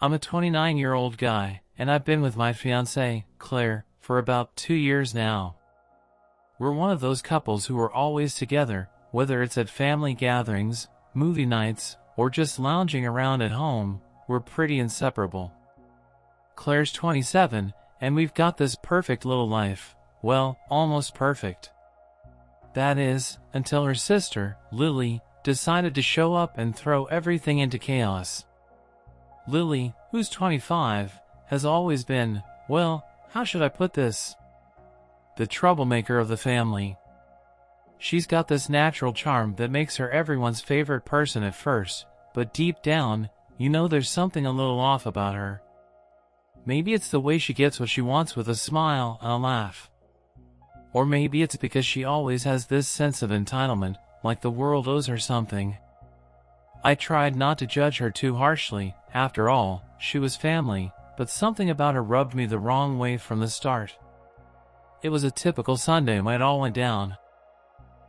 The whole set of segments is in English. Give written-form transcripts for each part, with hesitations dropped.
I'm a 29-year-old guy, and I've been with my fiancée, Claire, for about 2 years now. We're one of those couples who are always together, whether it's at family gatherings, movie nights, or just lounging around at home. We're pretty inseparable. Claire's 27, and we've got this perfect little life. Well, almost perfect. That is, until her sister, Lily, decided to show up and throw everything into chaos. Lily, who's 25, has always been, well, how should I put this? The troublemaker of the family. She's got this natural charm that makes her everyone's favorite person at first, but deep down, you know there's something a little off about her. Maybe it's the way she gets what she wants with a smile and a laugh. Or maybe it's because she always has this sense of entitlement, like the world owes her something. I tried not to judge her too harshly. After all, she was family, but something about her rubbed me the wrong way from the start. It was a typical Sunday when it all went down.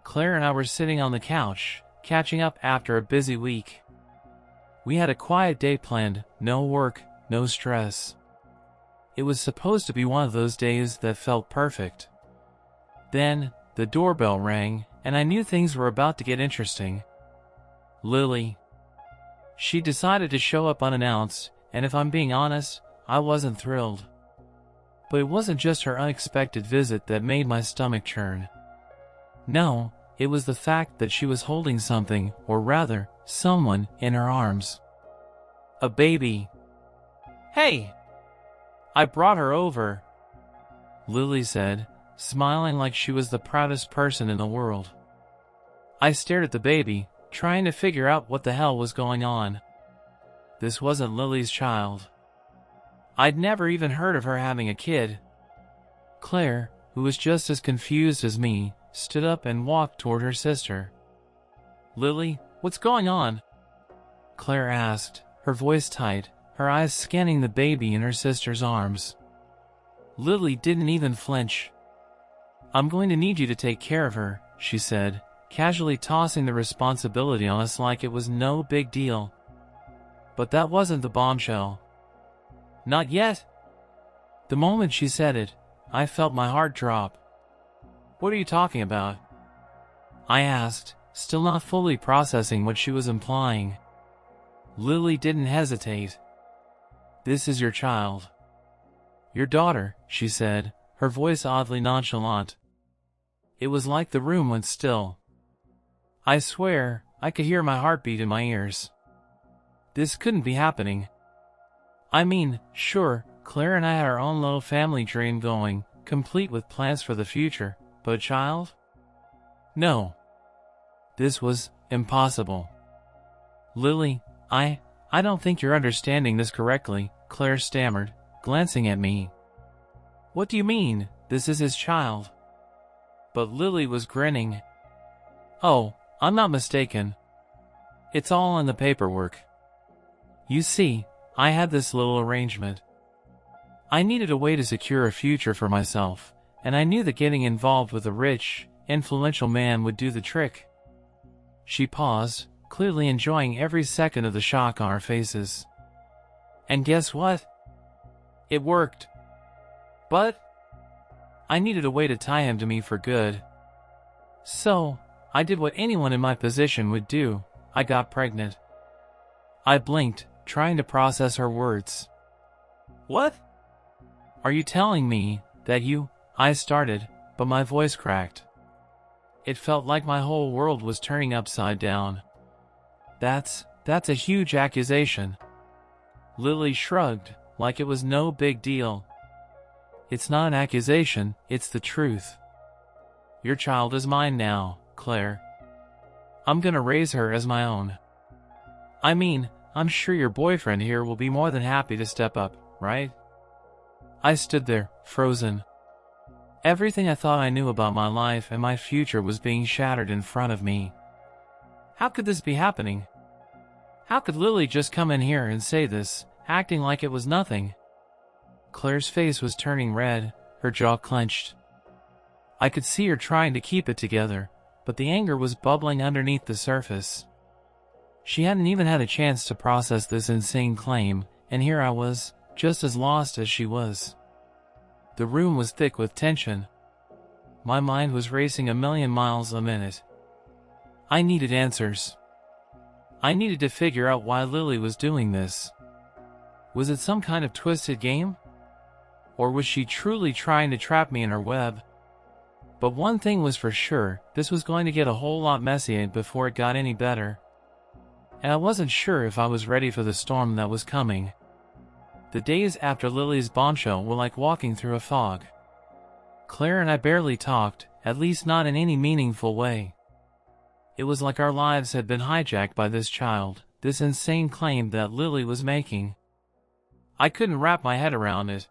Claire and I were sitting on the couch, catching up after a busy week. We had a quiet day planned, no work, no stress. It was supposed to be one of those days that felt perfect. Then, the doorbell rang, and I knew things were about to get interesting. Lily. She decided to show up unannounced, and if I'm being honest, I wasn't thrilled. But it wasn't just her unexpected visit that made my stomach churn. No, it was the fact that she was holding something, or rather, someone, in her arms. A baby. Hey! I brought her over, Lily said, smiling like she was the proudest person in the world. I stared at the baby, trying to figure out what the hell was going on. This wasn't Lily's child. I'd never even heard of her having a kid. Claire, who was just as confused as me, stood up and walked toward her sister. Lily, what's going on? Claire asked, her voice tight, her eyes scanning the baby in her sister's arms. Lily didn't even flinch. I'm going to need you to take care of her, she said, casually tossing the responsibility on us like it was no big deal. But that wasn't the bombshell. Not yet. The moment she said it, I felt my heart drop. What are you talking about? I asked, still not fully processing what she was implying. Lily didn't hesitate. This is your child. Your daughter, she said, her voice oddly nonchalant. It was like the room went still. I swear, I could hear my heartbeat in my ears. This couldn't be happening. I mean, sure, Claire and I had our own little family dream going, complete with plans for the future, but a child? No. This was impossible. Lily, I don't think you're understanding this correctly, Claire stammered, glancing at me. What do you mean, this is his child? But Lily was grinning. Oh, I'm not mistaken. It's all in the paperwork. You see, I had this little arrangement. I needed a way to secure a future for myself, and I knew that getting involved with a rich, influential man would do the trick. She paused, clearly enjoying every second of the shock on our faces. And guess what? It worked. But I needed a way to tie him to me for good. So, I did what anyone in my position would do. I got pregnant. I blinked, trying to process her words. What? Are you telling me that I started, but my voice cracked. It felt like my whole world was turning upside down. That's a huge accusation. Lily shrugged, like it was no big deal. It's not an accusation, it's the truth. Your child is mine now, Claire. I'm gonna raise her as my own. I mean, I'm sure your boyfriend here will be more than happy to step up, right? I stood there, frozen. Everything I thought I knew about my life and my future was being shattered in front of me. How could this be happening? How could Lily just come in here and say this, acting like it was nothing? Claire's face was turning red, her jaw clenched. I could see her trying to keep it together, but the anger was bubbling underneath the surface. She hadn't even had a chance to process this insane claim, and here I was, just as lost as she was. The room was thick with tension. My mind was racing a million miles a minute. I needed answers. I needed to figure out why Lily was doing this. Was it some kind of twisted game? Or was she truly trying to trap me in her web? But one thing was for sure, this was going to get a whole lot messy before it got any better. And I wasn't sure if I was ready for the storm that was coming. The days after Lily's bombshell were like walking through a fog. Claire and I barely talked, at least not in any meaningful way. It was like our lives had been hijacked by this child, this insane claim that Lily was making. I couldn't wrap my head around it.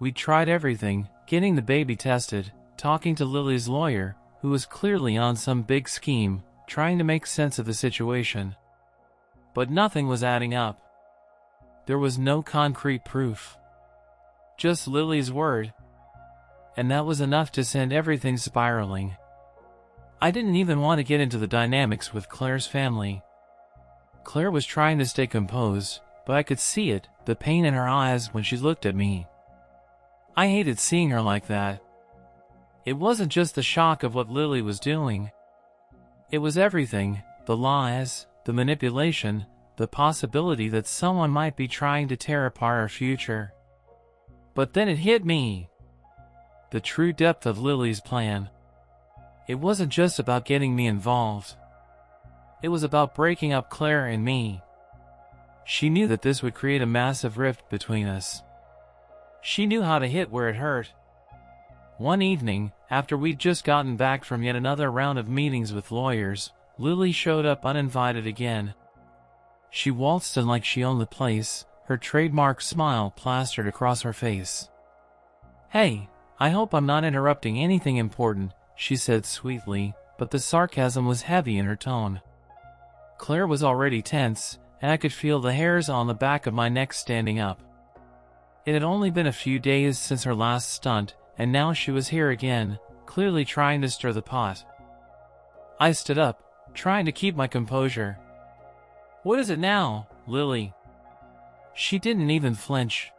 We'd tried everything, getting the baby tested, talking to Lily's lawyer, who was clearly on some big scheme, trying to make sense of the situation. But nothing was adding up. There was no concrete proof. Just Lily's word. And that was enough to send everything spiraling. I didn't even want to get into the dynamics with Claire's family. Claire was trying to stay composed, but I could see it, the pain in her eyes when she looked at me. I hated seeing her like that. It wasn't just the shock of what Lily was doing. It was everything, the lies, the manipulation, the possibility that someone might be trying to tear apart our future. But then it hit me. The true depth of Lily's plan. It wasn't just about getting me involved. It was about breaking up Claire and me. She knew that this would create a massive rift between us. She knew how to hit where it hurt. One evening, after we'd just gotten back from yet another round of meetings with lawyers, Lily showed up uninvited again. She waltzed in like she owned the place, her trademark smile plastered across her face. "Hey, I hope I'm not interrupting anything important," she said sweetly, but the sarcasm was heavy in her tone. Claire was already tense, and I could feel the hairs on the back of my neck standing up. It had only been a few days since her last stunt, and now she was here again, clearly trying to stir the pot. I stood up, trying to keep my composure. "What is it now, Lily?" She didn't even flinch.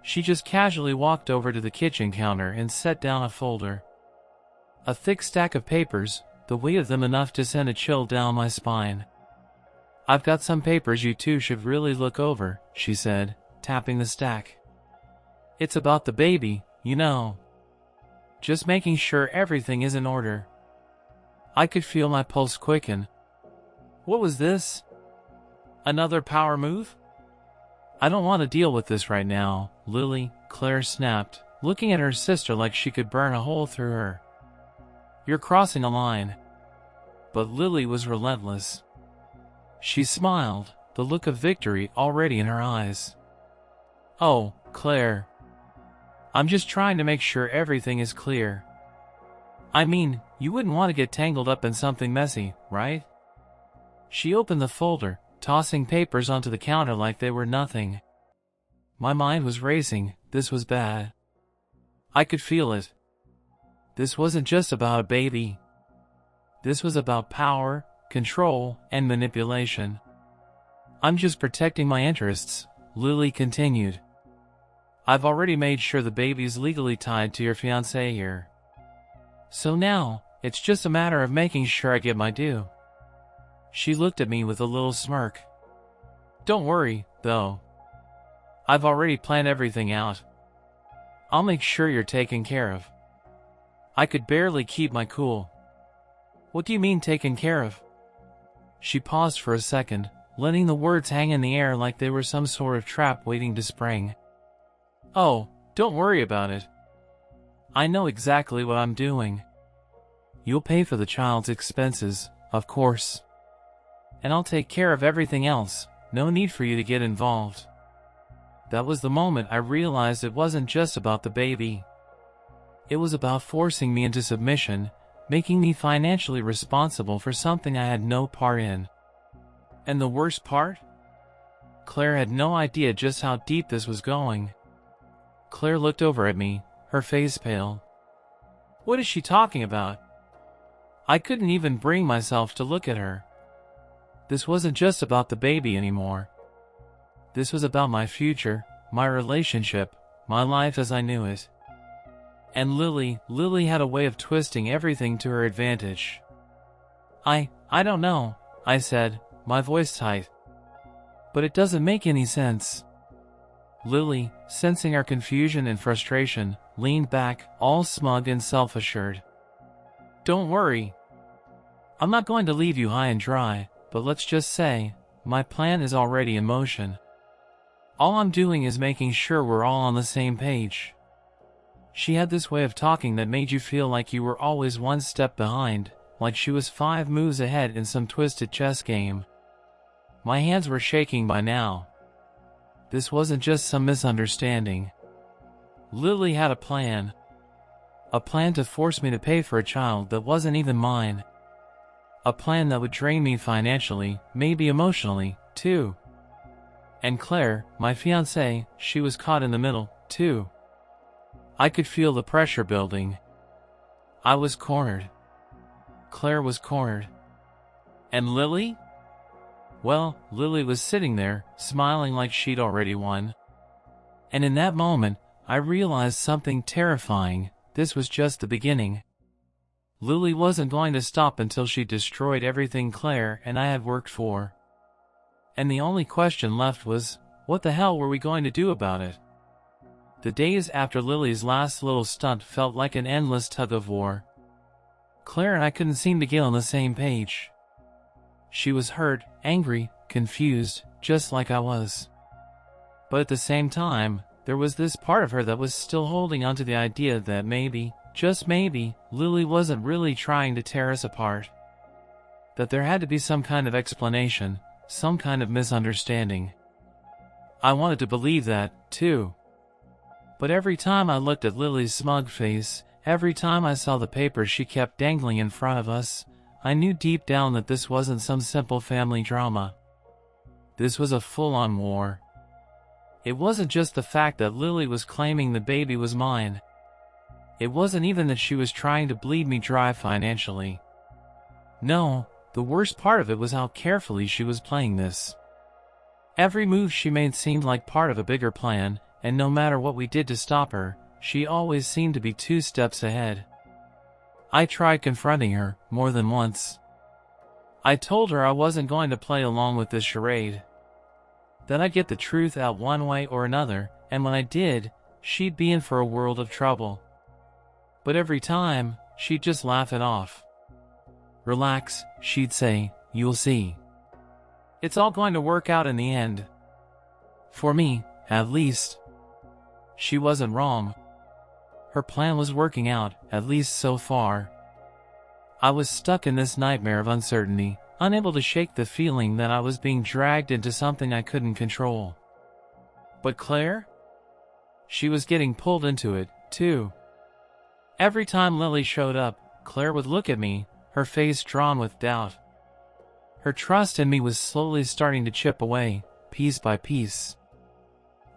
She just casually walked over to the kitchen counter and set down a folder. A thick stack of papers, the weight of them enough to send a chill down my spine. "I've got some papers you two should really look over," she said, tapping the stack. "It's about the baby, you know. Just making sure everything is in order." I could feel my pulse quicken. What was this? Another power move? "I don't want to deal with this right now, Lily," Claire snapped, looking at her sister like she could burn a hole through her. "You're crossing a line." But Lily was relentless. She smiled, the look of victory already in her eyes. "Oh, Claire. I'm just trying to make sure everything is clear. I mean, you wouldn't want to get tangled up in something messy, right?" She opened the folder, tossing papers onto the counter like they were nothing. My mind was racing. This was bad. I could feel it. This wasn't just about a baby. This was about power, control, and manipulation. "I'm just protecting my interests," Lily continued. "I've already made sure the baby's legally tied to your fiancé here. So now, it's just a matter of making sure I get my due." She looked at me with a little smirk. "Don't worry, though. I've already planned everything out. I'll make sure you're taken care of." I could barely keep my cool. "What do you mean taken care of?" She paused for a second, letting the words hang in the air like they were some sort of trap waiting to spring. "Oh, don't worry about it. I know exactly what I'm doing. You'll pay for the child's expenses, of course. And I'll take care of everything else. No need for you to get involved." That was the moment I realized it wasn't just about the baby. It was about forcing me into submission, making me financially responsible for something I had no part in. And the worst part? Claire had no idea just how deep this was going. Claire looked over at me, her face pale. "What is she talking about?" I couldn't even bring myself to look at her. This wasn't just about the baby anymore. This was about my future, my relationship, my life as I knew it. And Lily had a way of twisting everything to her advantage. I don't know, I said, my voice tight. But it doesn't make any sense. Lily, sensing our confusion and frustration, leaned back, all smug and self-assured. Don't worry. I'm not going to leave you high and dry, but let's just say, my plan is already in motion. All I'm doing is making sure we're all on the same page. She had this way of talking that made you feel like you were always one step behind, like she was 5 moves ahead in some twisted chess game. My hands were shaking by now. This wasn't just some misunderstanding. Lily had a plan. A plan to force me to pay for a child that wasn't even mine. A plan that would drain me financially, maybe emotionally, too. And Claire, my fiancée, she was caught in the middle, too. I could feel the pressure building. I was cornered. Claire was cornered. And Lily? Well, Lily was sitting there, smiling like she'd already won. And in that moment, I realized something terrifying. This was just the beginning. Lily wasn't going to stop until she destroyed everything Claire and I had worked for. And the only question left was, what the hell were we going to do about it? The days after Lily's last little stunt felt like an endless tug-of-war. Claire and I couldn't seem to get on the same page. She was hurt, angry, confused, just like I was. But at the same time, there was this part of her that was still holding onto the idea that maybe, just maybe, Lily wasn't really trying to tear us apart. That there had to be some kind of explanation, some kind of misunderstanding. I wanted to believe that, too. But every time I looked at Lily's smug face, every time I saw the papers she kept dangling in front of us, I knew deep down that this wasn't some simple family drama. This was a full-on war. It wasn't just the fact that Lily was claiming the baby was mine. It wasn't even that she was trying to bleed me dry financially. No, the worst part of it was how carefully she was playing this. Every move she made seemed like part of a bigger plan, and no matter what we did to stop her, she always seemed to be 2 steps ahead. I tried confronting her, more than once. I told her I wasn't going to play along with this charade. That I'd get the truth out one way or another, and when I did, she'd be in for a world of trouble. But every time, she'd just laugh it off. Relax, she'd say, you'll see. It's all going to work out in the end. For me, at least. She wasn't wrong. Her plan was working out, at least so far. I was stuck in this nightmare of uncertainty, unable to shake the feeling that I was being dragged into something I couldn't control. But Claire? She was getting pulled into it, too. Every time Lily showed up, Claire would look at me, her face drawn with doubt. Her trust in me was slowly starting to chip away, piece by piece.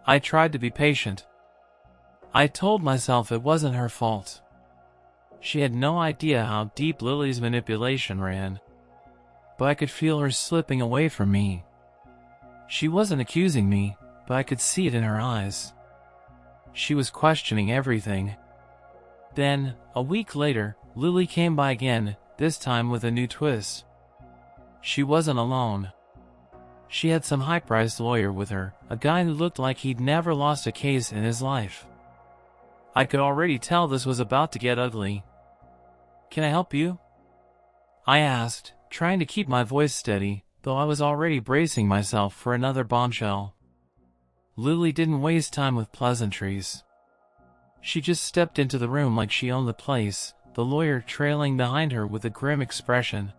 I tried to be patient. I told myself it wasn't her fault. She had no idea how deep Lily's manipulation ran. But I could feel her slipping away from me. She wasn't accusing me, but I could see it in her eyes. She was questioning everything. Then, a week later, Lily came by again, this time with a new twist. She wasn't alone. She had some high-priced lawyer with her, a guy who looked like he'd never lost a case in his life. I could already tell this was about to get ugly. "Can I help you?" I asked, trying to keep my voice steady, though I was already bracing myself for another bombshell. Lily didn't waste time with pleasantries. She just stepped into the room like she owned the place, the lawyer trailing behind her with a grim expression.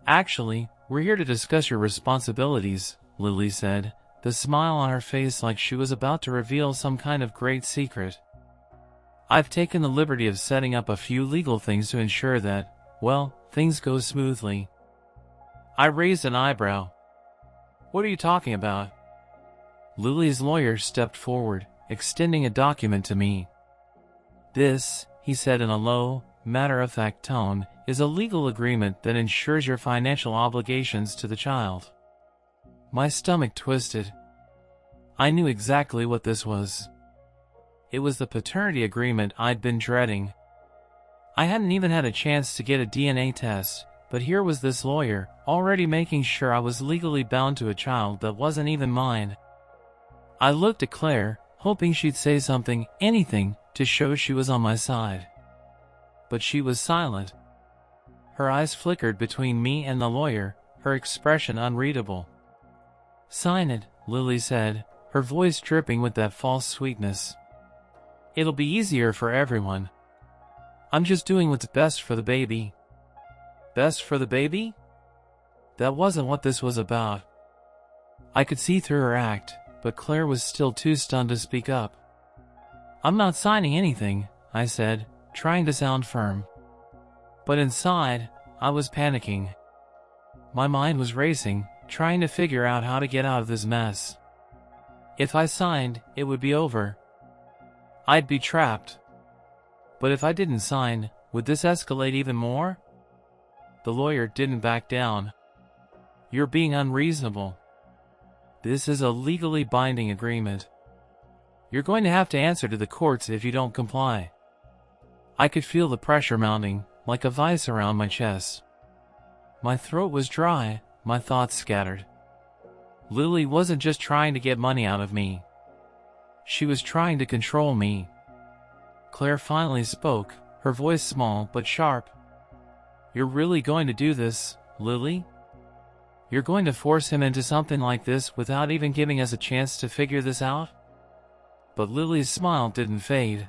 "Actually, we're here to discuss your responsibilities," Lily said, the smile on her face like she was about to reveal some kind of great secret. "I've taken the liberty of setting up a few legal things to ensure that, well, things go smoothly." I raised an eyebrow. "What are you talking about?" Lily's lawyer stepped forward, extending a document to me. "This," he said in a low, matter-of-fact tone, "is a legal agreement that ensures your financial obligations to the child." My stomach twisted. I knew exactly what this was. It was the paternity agreement I'd been dreading. I hadn't even had a chance to get a DNA test, but here was this lawyer, already making sure I was legally bound to a child that wasn't even mine. I looked at Claire, hoping she'd say something, anything, to show she was on my side. But she was silent. Her eyes flickered between me and the lawyer, her expression unreadable. "Sign it," Lily said, her voice dripping with that false sweetness. "It'll be easier for everyone. I'm just doing what's best for the baby." Best for the baby? That wasn't what this was about. I could see through her act, but Claire was still too stunned to speak up. "I'm not signing anything," I said, trying to sound firm. But inside, I was panicking. My mind was racing, trying to figure out how to get out of this mess. If I signed, it would be over. I'd be trapped. But if I didn't sign, would this escalate even more? The lawyer didn't back down. "You're being unreasonable. This is a legally binding agreement. You're going to have to answer to the courts if you don't comply." I could feel the pressure mounting, like a vice around my chest. My throat was dry, my thoughts scattered. Lily wasn't just trying to get money out of me. She was trying to control me. Claire finally spoke, her voice small but sharp. "You're really going to do this, Lily? You're going to force him into something like this without even giving us a chance to figure this out?" But Lily's smile didn't fade.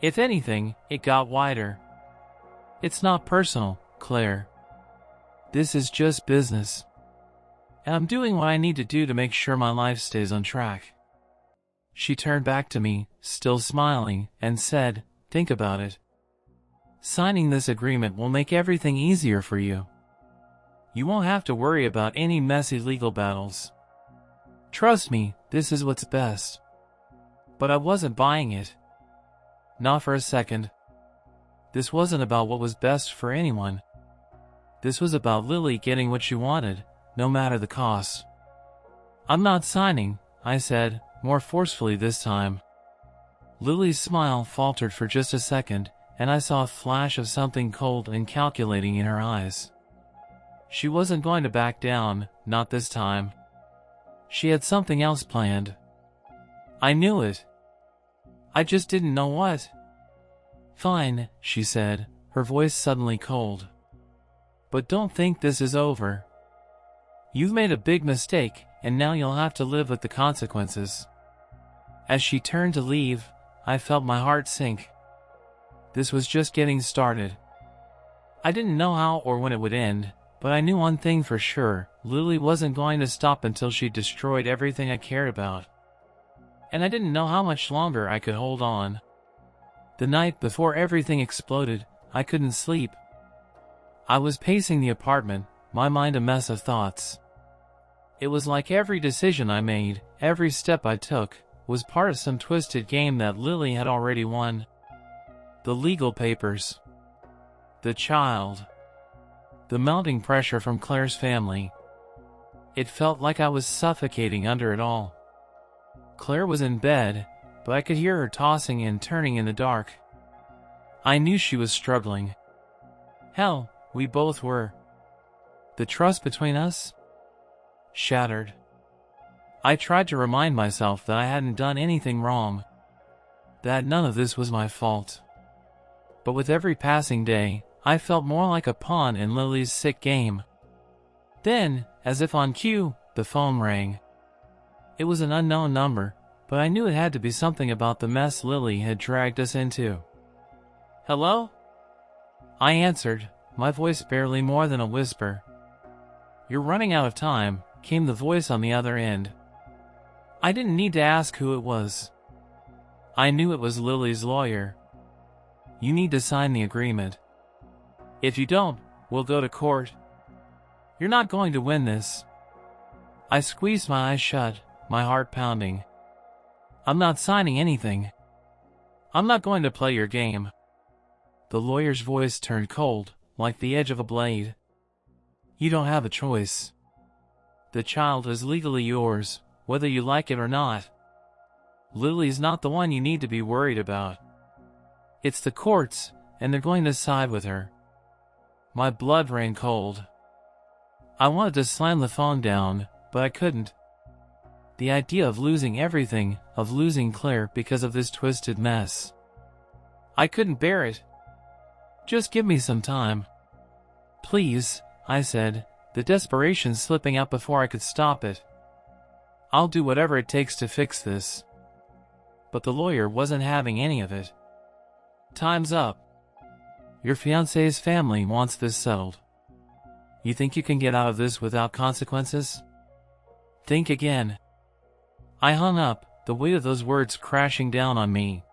If anything, it got wider. "It's not personal, Claire. This is just business. And I'm doing what I need to do to make sure my life stays on track." She turned back to me, still smiling, and said, "Think about it. Signing this agreement will make everything easier for you. You won't have to worry about any messy legal battles. Trust me, this is what's best." But I wasn't buying it. Not for a second. This wasn't about what was best for anyone. This was about Lily getting what she wanted, no matter the cost. "I'm not signing," I said, more forcefully this time. Lily's smile faltered for just a second, and I saw a flash of something cold and calculating in her eyes. She wasn't going to back down, not this time. She had something else planned. I knew it. I just didn't know what. "Fine," she said, her voice suddenly cold. "But don't think this is over. You've made a big mistake, and now you'll have to live with the consequences." As she turned to leave, I felt my heart sink. This was just getting started. I didn't know how or when it would end, but I knew one thing for sure: Lily wasn't going to stop until she destroyed everything I cared about. And I didn't know how much longer I could hold on. The night before everything exploded, I couldn't sleep. I was pacing the apartment, my mind a mess of thoughts. It was like every decision I made, every step I took, was part of some twisted game that Lily had already won. The legal papers. The child. The mounting pressure from Claire's family. It felt like I was suffocating under it all. Claire was in bed, but I could hear her tossing and turning in the dark. I knew she was struggling. Hell, we both were. The trust between us? Shattered. I tried to remind myself that I hadn't done anything wrong, that none of this was my fault. But with every passing day, I felt more like a pawn in Lily's sick game. Then, as if on cue, the phone rang. It was an unknown number, but I knew it had to be something about the mess Lily had dragged us into. "Hello?" I answered, my voice barely more than a whisper. "You're running out of time," came the voice on the other end. I didn't need to ask who it was. I knew it was Lily's lawyer. "You need to sign the agreement. If you don't, we'll go to court. You're not going to win this." I squeezed my eyes shut, my heart pounding. "I'm not signing anything. I'm not going to play your game." The lawyer's voice turned cold, like the edge of a blade. "You don't have a choice. The child is legally yours, whether you like it or not. Lily's not the one you need to be worried about. It's the courts, and they're going to side with her. My blood ran cold. I wanted to slam the phone down, but I couldn't. The idea of losing everything, of losing Claire because of this twisted mess. I couldn't bear it. Just give me some time. Please, I said, the desperation slipping out before I could stop it. I'll do whatever it takes to fix this. But the lawyer wasn't having any of it. Time's up. Your fiancé's family wants this settled. You think you can get out of this without consequences? Think again. I hung up, the weight of those words crashing down on me.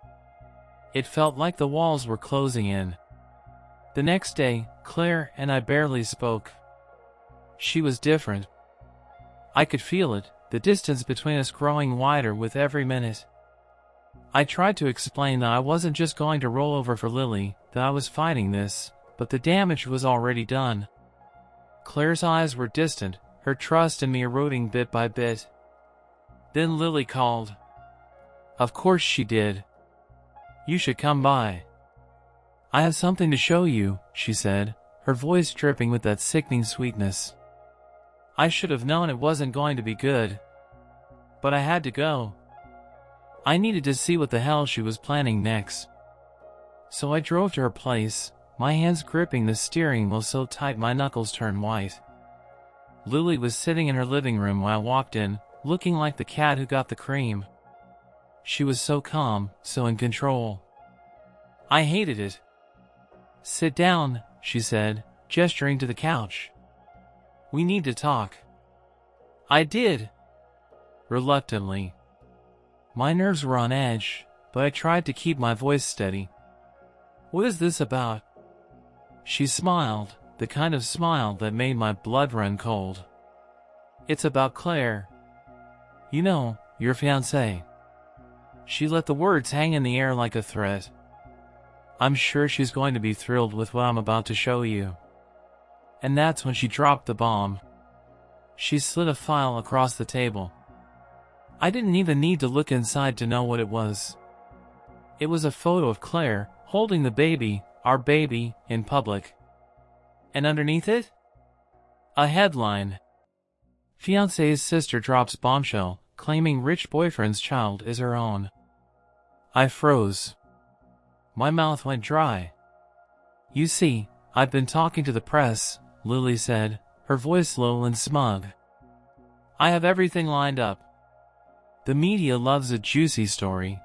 It felt like the walls were closing in. The next day, Claire and I barely spoke. She was different. I could feel it, the distance between us growing wider with every minute. I tried to explain that I wasn't just going to roll over for Lily, that I was fighting this, but the damage was already done. Claire's eyes were distant, her trust in me eroding bit by bit. Then Lily called. Of course she did. You should come by. I have something to show you, she said, her voice dripping with that sickening sweetness. I should have known it wasn't going to be good. But I had to go. I needed to see what the hell she was planning next. So I drove to her place, my hands gripping the steering wheel so tight my knuckles turned white. Lily was sitting in her living room when I walked in, looking like the cat who got the cream. She was so calm, so in control. I hated it. Sit down, she said, gesturing to the couch. We need to talk. I did. Reluctantly. My nerves were on edge, but I tried to keep my voice steady. What is this about? She smiled, the kind of smile that made my blood run cold. It's about Claire. You know, your fiancé. She let the words hang in the air like a threat. I'm sure she's going to be thrilled with what I'm about to show you. And that's when she dropped the bomb. She slid a file across the table. I didn't even need to look inside to know what it was. It was a photo of Claire, holding the baby, our baby, in public. And underneath it? A headline. Fiancé's sister drops bombshell, claiming rich boyfriend's child is her own. I froze. My mouth went dry. You see, I've been talking to the press, Lily said, her voice low and smug. I have everything lined up. The media loves a juicy story.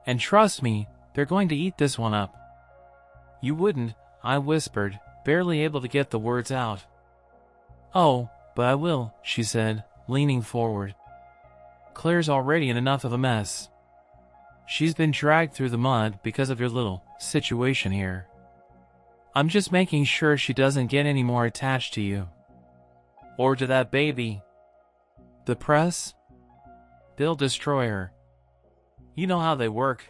And trust me, they're going to eat this one up. You wouldn't, I whispered, barely able to get the words out. Oh, but I will, she said, leaning forward. Claire's already in enough of a mess. She's been dragged through the mud because of your little situation here. I'm just making sure she doesn't get any more attached to you. Or to that baby. The press? They'll destroy her. You know how they work.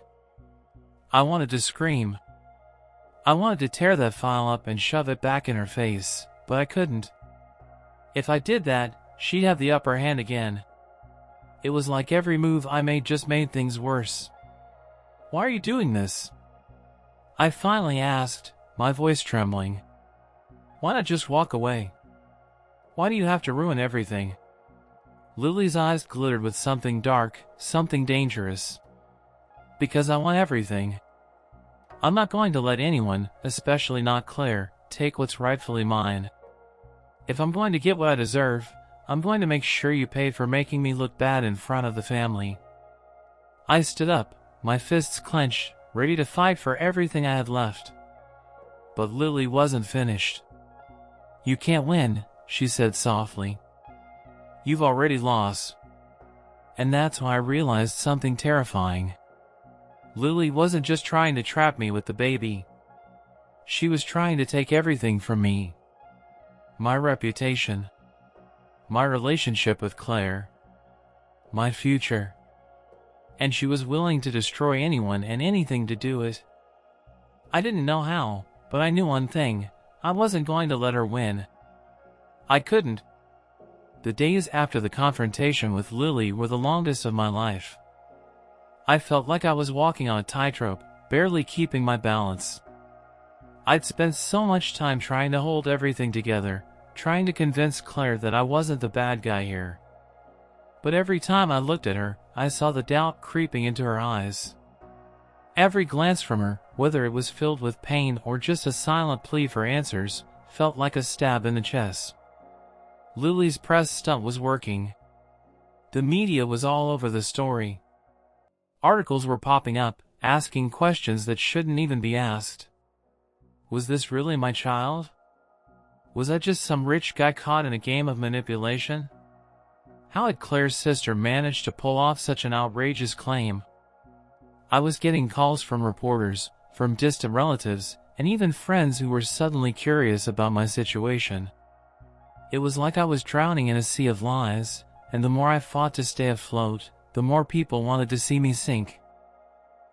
I wanted to scream. I wanted to tear that file up and shove it back in her face, but I couldn't. If I did that, she'd have the upper hand again. It was like every move I made just made things worse. Why are you doing this? I finally asked, my voice trembling. Why not just walk away? Why do you have to ruin everything? Lily's eyes glittered with something dark, something dangerous. Because I want everything. I'm not going to let anyone, especially not Claire, take what's rightfully mine. If I'm going to get what I deserve, I'm going to make sure you pay for making me look bad in front of the family. I stood up, my fists clenched, ready to fight for everything I had left. But Lily wasn't finished. You can't win, she said softly. You've already lost. And that's when I realized something terrifying. Lily wasn't just trying to trap me with the baby. She was trying to take everything from me. My reputation. My relationship with Claire. My future. And she was willing to destroy anyone and anything to do it. I didn't know how, but I knew one thing. I wasn't going to let her win. I couldn't. The days after the confrontation with Lily were the longest of my life. I felt like I was walking on a tightrope, barely keeping my balance. I'd spent so much time trying to hold everything together, trying to convince Claire that I wasn't the bad guy here. But every time I looked at her, I saw the doubt creeping into her eyes. Every glance from her, whether it was filled with pain or just a silent plea for answers, felt like a stab in the chest. Lily's press stunt was working. The media was all over the story. Articles were popping up, asking questions that shouldn't even be asked. Was this really my child? Was I just some rich guy caught in a game of manipulation? How had Claire's sister managed to pull off such an outrageous claim? I was getting calls from reporters, from distant relatives, and even friends who were suddenly curious about my situation. It was like I was drowning in a sea of lies, and the more I fought to stay afloat, the more people wanted to see me sink.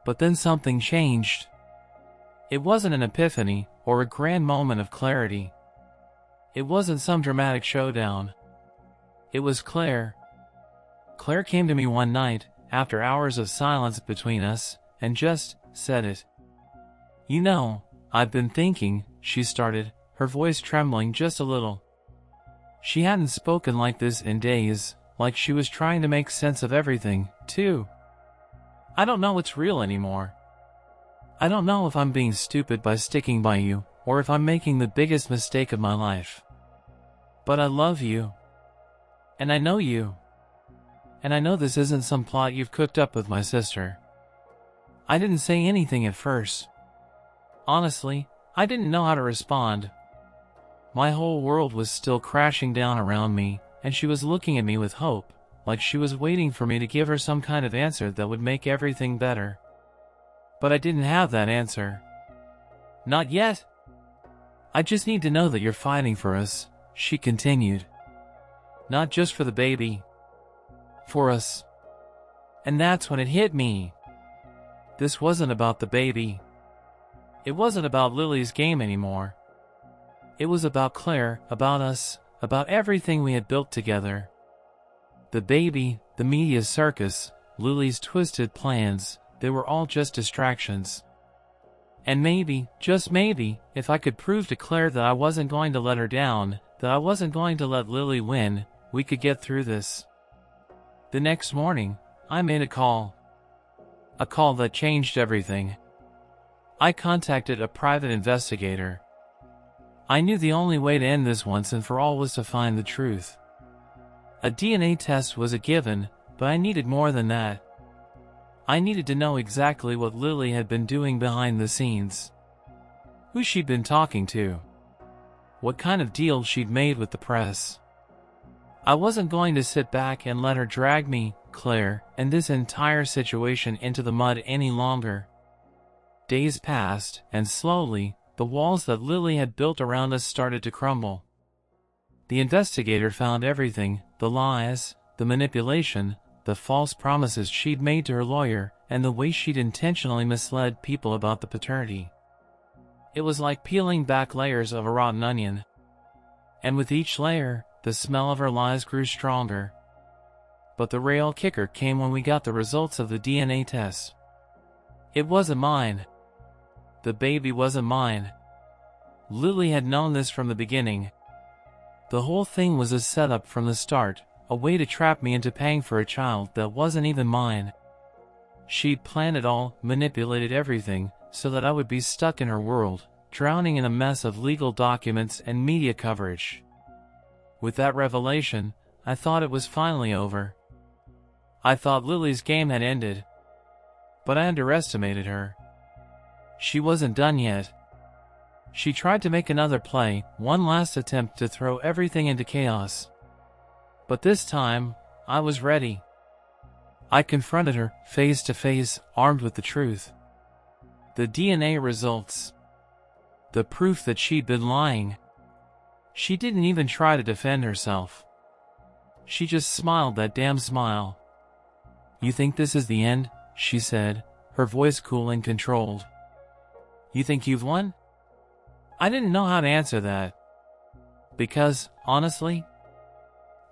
But then something changed. It wasn't an epiphany, or a grand moment of clarity. It wasn't some dramatic showdown. It was Claire. Claire came to me one night, after hours of silence between us, and just said it. "You know, I've been thinking," she started, her voice trembling just a little. She hadn't spoken like this in days, like she was trying to make sense of everything, too. "I don't know what's real anymore. I don't know if I'm being stupid by sticking by you, or if I'm making the biggest mistake of my life. But I love you. And I know you. And I know this isn't some plot you've cooked up with my sister." I didn't say anything at first. Honestly, I didn't know how to respond. My whole world was still crashing down around me, and she was looking at me with hope, like she was waiting for me to give her some kind of answer that would make everything better. But I didn't have that answer. "Not yet. I just need to know that you're fighting for us," she continued. "Not just for the baby. For us." And that's when it hit me. This wasn't about the baby. It wasn't about Lily's game anymore. It was about Claire, about us, about everything we had built together. The baby, the media circus, Lily's twisted plans, they were all just distractions. And maybe, just maybe, if I could prove to Claire that I wasn't going to let her down, that I wasn't going to let Lily win, we could get through this. The next morning, I made a call. A call that changed everything. I contacted a private investigator. I knew the only way to end this once and for all was to find the truth. A DNA test was a given, but I needed more than that. I needed to know exactly what Lily had been doing behind the scenes. Who she'd been talking to. What kind of deal she'd made with the press. I wasn't going to sit back and let her drag me, Claire, and this entire situation into the mud any longer. Days passed, and slowly, the walls that Lily had built around us started to crumble. The investigator found everything, the lies, the manipulation, the false promises she'd made to her lawyer, and the way she'd intentionally misled people about the paternity. It was like peeling back layers of a rotten onion. And with each layer, the smell of her lies grew stronger. But the real kicker came when we got the results of the DNA test. It wasn't mine. The baby wasn't mine. Lily had known this from the beginning. The whole thing was a setup from the start, a way to trap me into paying for a child that wasn't even mine. She'd planned it all, manipulated everything, so that I would be stuck in her world, drowning in a mess of legal documents and media coverage. With that revelation, I thought it was finally over. I thought Lily's game had ended. But I underestimated her. She wasn't done yet. She tried to make another play, one last attempt to throw everything into chaos. But this time, I was ready. I confronted her, face to face, armed with the truth. The DNA results. The proof that she'd been lying. She didn't even try to defend herself. She just smiled that damn smile. "You think this is the end?" she said, her voice cool and controlled. "You think you've won?" I didn't know how to answer that. Because, honestly,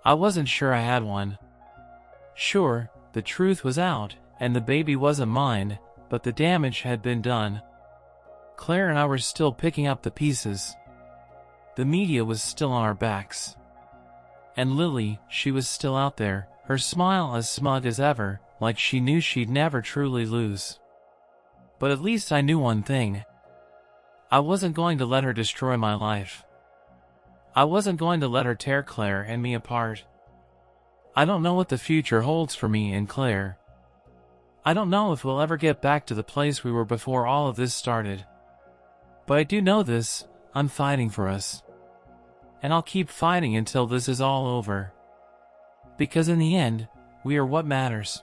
I wasn't sure I had one. Sure, the truth was out, and the baby wasn't mine, but the damage had been done. Claire and I were still picking up the pieces. The media was still on our backs. And Lily, she was still out there, her smile as smug as ever, like she knew she'd never truly lose. But at least I knew one thing. I wasn't going to let her destroy my life. I wasn't going to let her tear Claire and me apart. I don't know what the future holds for me and Claire. I don't know if we'll ever get back to the place we were before all of this started. But I do know this, I'm fighting for us. And I'll keep fighting until this is all over. Because in the end, we are what matters.